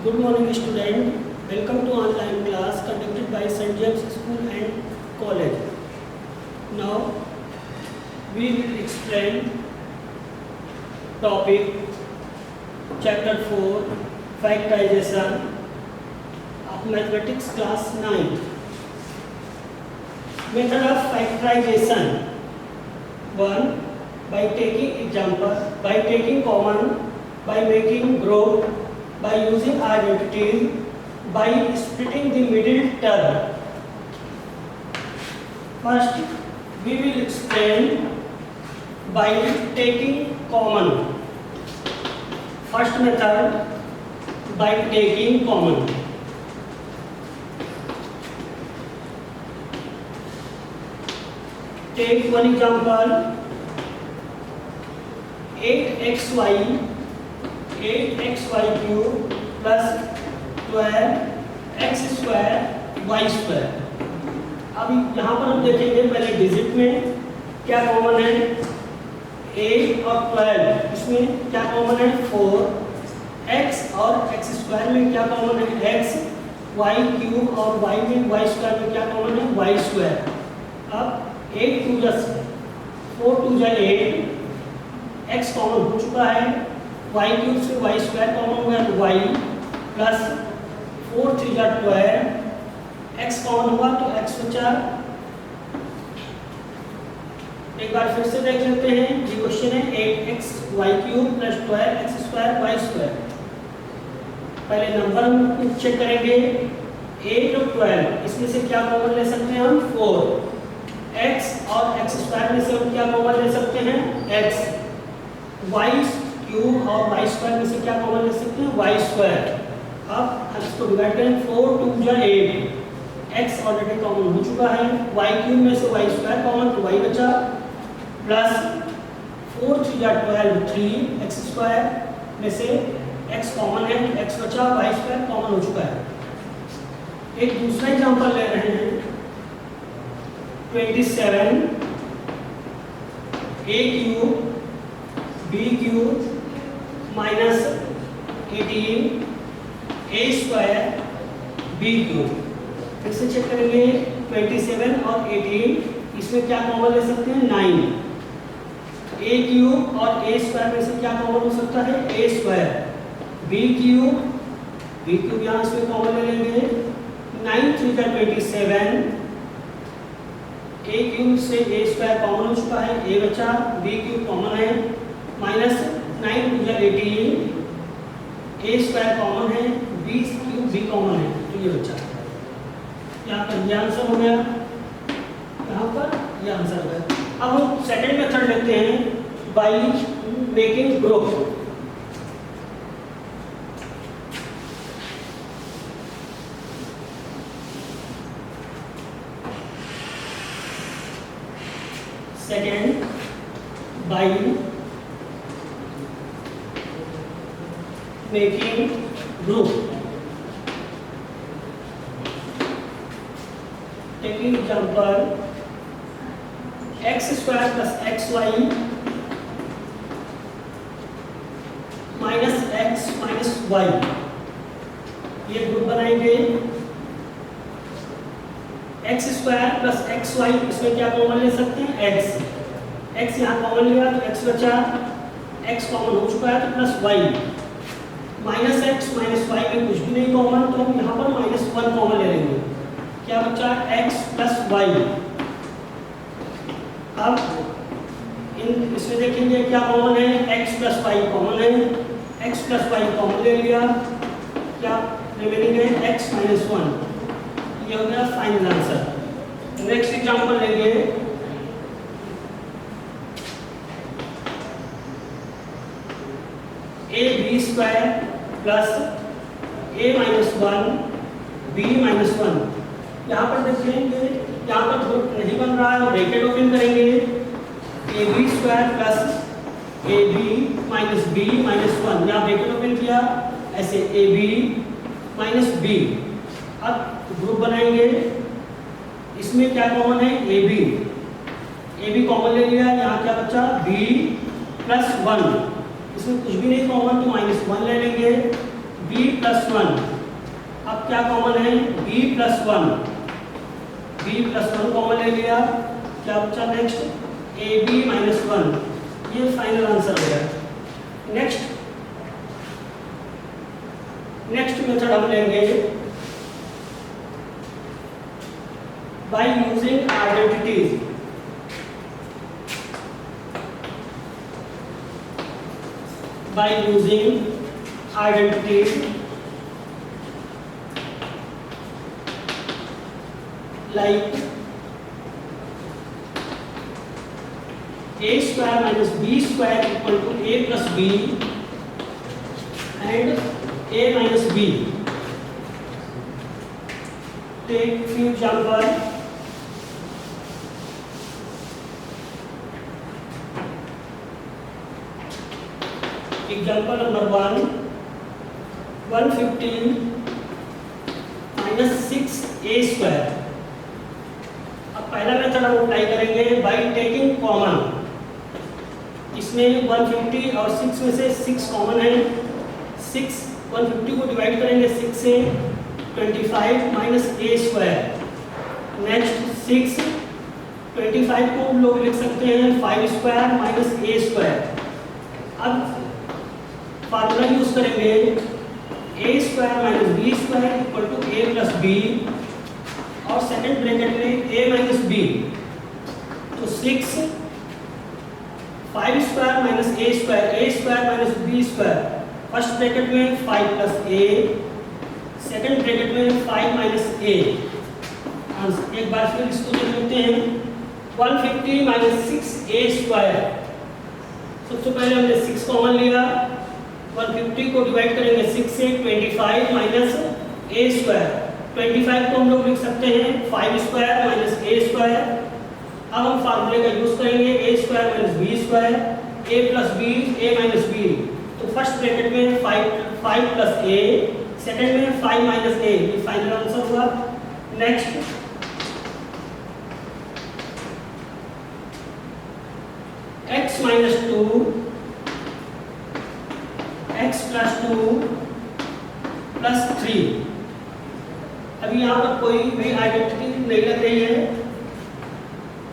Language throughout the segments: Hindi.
Good morning student. Welcome to online class conducted by St. James School and College. Now we will explain topic chapter 4 factorization of mathematics class 9. Method of factorization. 1. By taking example, by taking common, by making group, by using identity, by splitting the middle term. First, we will explain by taking common. First method, by taking common. Take one example. 8xy cube plus 12x square y square. अब यहाँ पर हम देखेंगे पहले डिजिट में क्या कॉमन है 8 और 12, इसमें क्या कॉमन है 4, x और x स्क्वायर में क्या कॉमन है x, y क्यूब और y में y स्क्वायर में क्या कॉमन है y स्क्वायर. अब 8 2 जा 4 2 जा 8, x कॉमन हो चुका है, y क्यूब से y स्क्वायर कॉमन हो गया तो y प्लस 4 3 जा 12, x कॉमन हुआ तो x बचा. एक बार फिर से देख लेते हैं. ये क्वेश्चन है 8xy cube plus 12x square y square. पहले नंबर हम चेक करेंगे 8 और 12, इसमें से क्या कॉमन ले सकते हैं हम 4, x और x स्क्वायर में से हम क्या कॉमन ले सकते हैं x, y क्यूब और y स्क्वायर में से क्या कॉमन ले सकते हैं y स्क्वायर. अब हम इसको डिवाइड करें 4 2 जा 8, x ऑलरेडी कॉमन हो चुका है, y क्यूब में से y स्क्वायर कॉमन तो y बचा, प्लस 4 3 जा 12 3 x स्क्वायर में से x कॉमन है तो x बचा, y स्क्वायर कॉमन हो चुका है. एक दूसरा एग्जांपल ले रहे हैं 27 a cube b cube minus 18 a square b cube. फिर से चेक करेंगे 27 और 18, इसमें क्या कॉमन ले सकते हैं 9, a क्यूब और a स्क्वायर में से क्या कॉमन हो सकता है a स्क्वायर, b क्यूब यहाँ इसमें कॉमन ले लेंगे 9 3 जा 27, a क्यूब से a स्क्वायर कॉमन हो चुका है, a बचा, b क्यूब कॉमन है, माइनस 9 2 जा 18, a स्क्वायर कॉमन है, b क्यूब b कॉमन है तो ये बचा. यहाँ पर ये आंसर हो गया, यहाँ पर ये आंसर हो गया. अब हम सेकंड मेथड लेते हैं by making group. Second by making group. Taking example x square plus xy minus x minus y, ये ग्रुप बनाएंगे. x स्क्वायर प्लस xy, इसमें क्या कॉमन ले सकते हैं x यहाँ कॉमन लिया तो x बचा, x कॉमन हो चुका है तो plus y, minus x minus y में कुछ भी नहीं कॉमन तो हम यहाँ पर -1 कॉमन ले लेंगे. क्या बचा x प्लस y. अब इसमें देखेंगे क्या कॉमन है x प्लस y कॉमन है, x प्लस y कॉमन ले लिया, क्या रिमेनिंग है x माइनस 1. ये हो गया फाइनल आंसर. नेक्स्ट एग्जांपल लेंगे a b square plus a minus 1 b minus 1. यहाँ पर देखेंगे यहाँ पर ग्रुप नहीं बन रहा है, ब्रैकेट ओपन करेंगे A B square plus A B minus B minus 1. यहाँ ब्रैकेट ओपन किया ऐसे ए बी माइनस बी. अब ग्रुप बनाएंगे, इसमें क्या कॉमन है ए बी कॉमन ले लिया, यहाँ क्या बचा बी प्लस 1, इसमें कुछ भी नहीं कॉमन तो -1 ले लेंगे, b प्लस वन, अब क्या कॉमन है, b plus one, b plus one common ले लिया, क्या बचा नेक्स्ट, ab माइनस वन, ये फाइनल आंसर हो गया। नेक्स्ट मेथड हम लेंगे by using identities. By using identities like a square minus b square equal to a plus b and a minus b. Take few examples. Example number 1, 115 minus 6a square। अब पहला मेथड हम अप्लाई करेंगे बाई टेकिंग कॉमन। इसमें 150 और 6 में से 6 कॉमन है, 6 150 को डिवाइड करेंगे 6 से, 25 माइनस a स्क्वायर। नेक्स्ट 6 25 को हम लोग लिख सकते हैं 5 स्क्वायर माइनस a स्क्वायर। अब फार्मूला यूज करेंगे a square minus B square equal to a plus B, और सेकंड ब्रैकेट में a माइनस बी, तो 6 5 square minus a square minus B square, first bracket में 5 प्लस a, सेकंड ब्रैकेट में 5 माइनस a। एक बार फिर इसको देख लेते हैं, 150 माइनस 6a स्क्वायर। सबसे पहले हमने 6 कॉमन लिया, 150 को डिवाइड करेंगे 6 से, 25 माइनस a स्क्वायर, 25 को हम लोग लिख सकते हैं 5 स्क्वायर माइनस a स्क्वायर। अब हम फार्मूले का यूज करेंगे a square minus b square, a plus b, a minus b, तो फर्स्ट ब्रैकेट में 5 प्लस a, सेकंड में 5 माइनस a, ये फाइनल आंसर हुआ। Next x minus 2, x plus 2 plus 3। अभी यहाँ पर कोई भी आइडेंटिटी नहीं लग रही है,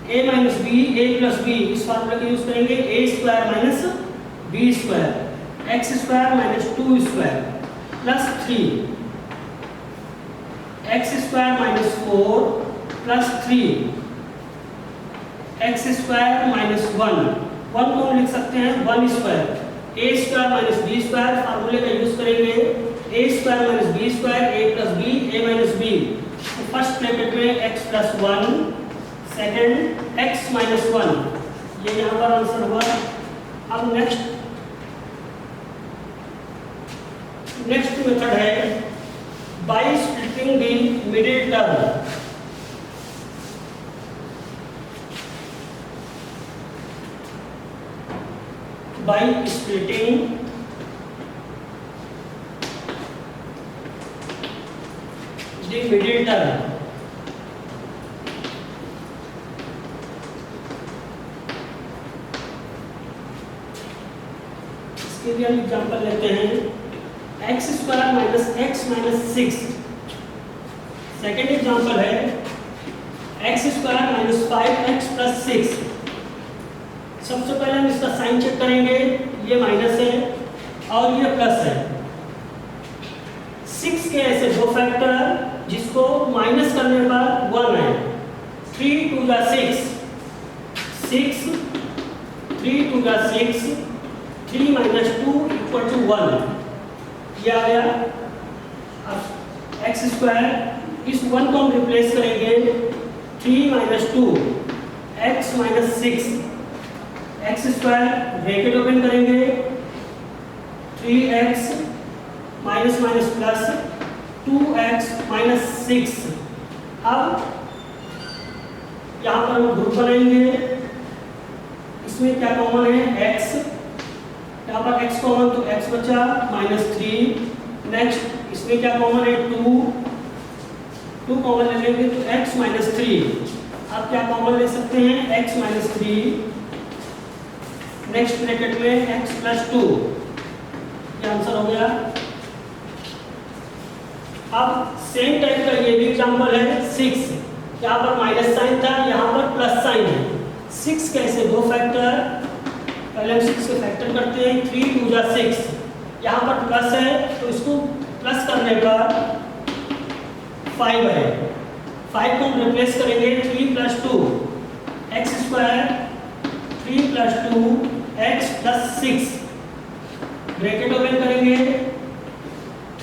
a minus B, a plus B, इस फार्मूला का यूज करेंगे a square minus B square, x square minus 2 square plus 3, x square minus 4 plus 3, x square minus 1 को हम लिख सकते हैं 1 square, a square minus B square, फार्मूले का यूज करेंगे a square minus B square, a plus B, a minus B, तो फर्स्ट ब्रैकेट में x plus 1, second x minus 1, ये यहाँ पर आंसर हुआ। अब नेक्स्ट मेथड है by splitting the middle term. By splitting the middle term, इसके लिए हम एग्जांपल लेते हैं x square minus x minus 6। Second example है x square minus 5x plus 6। सबसे पहले हम इसका साइन चेक करेंगे, ये माइनस है और ये प्लस है। 6 के ऐसे दो फैक्टर जिसको माइनस करने पर 1 है, 3 to the 6, 6 3 to the 6, 3 minus 2 equal to 1, ये आ गया। अब एक्स स्क्वायर, इस 1 को हम रिप्लेस करेंगे 3 minus 2 x minus 6, x square bracket open करेंगे 3x minus minus plus 2x minus 6। अब यहाँ पर हम ग्रुप बनाएंगे, इसमें क्या कॉमन है x, यहाँ पर x कॉमन तो x बचा माइनस 3। नेक्स्ट इसमें क्या कॉमन है 2 कॉमन ले लेंगे तो x माइनस 3। अब क्या कॉमन ले सकते हैं x माइनस 3, नेक्स्ट ब्रैकेट में x प्लस 2, ये आंसर हो गया। अब सेम टाइप का ये भी एग्जाम्पल है 6, यहाँ पर माइनस साइन था, यहाँ पर प्लस साइन है। 6 कैसे, दो फैक्टर, पहले हम 6 के फैक्टर करते हैं, 3 2 जा 6, यहाँ पर प्लस है तो इसको प्लस करने पर 5 है, 5 को हम रिप्लेस करेंगे 3 + 2 x square, 3 + 2 x + 6, bracket open करेंगे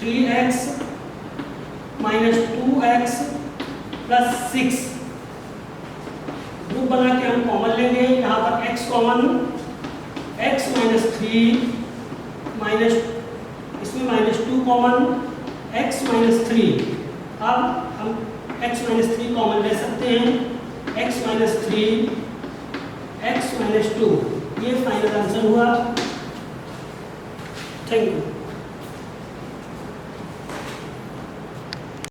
3x - 2x + 6, ग्रुप बना के हम कॉमन लेंगे, यहाँ पर x कॉमन, x - 3 माइनस, इसमें -2 कॉमन, x - 3, अब हम x - 3 कॉमन ले सकते हैं, x - 3 x - 2, ये फाइनल आंसर हुआ। Thank you.